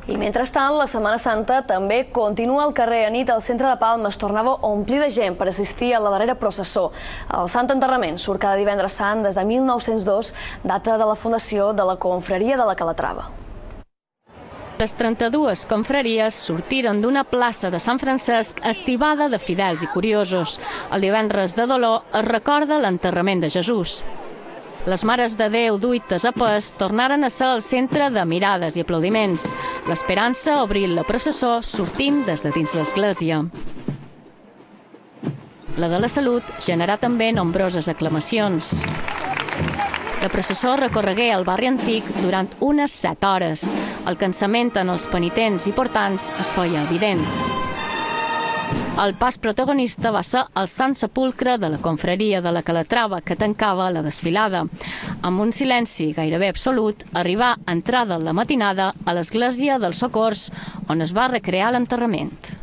I mentrestant, la Setmana Santa també continua al carrer. A nit, el centre de Palma es tornava a omplir de gent per assistir a la darrera processó. El Sant Enterrament surt cada divendres sant des de 1902, data de la fundació de la Confraria de la Calatrava. Les 32 confraries sortiren d'una plaça de Sant Francesc estibada de fidels i curiosos. El divendres de dolor es recorda l'enterrament de Jesús. Les Mares de Déu duites a pes tornaren a ser el centre de mirades i aplaudiments. L'esperança obrint la processó sortint des de dins l'església. La de la Salut generà també nombroses aclamacions. La processó recorregué el barri antic durant unes 7 hores. El cansament en els penitents i portants es feia evident. El pas protagonista va ser el Sant Sepulcre de la Confraria de la Calatrava, que tancava la desfilada. Amb un silenci gairebé absolut, arribà entrada la matinada a l'església dels Socors, on es va recrear l'enterrament.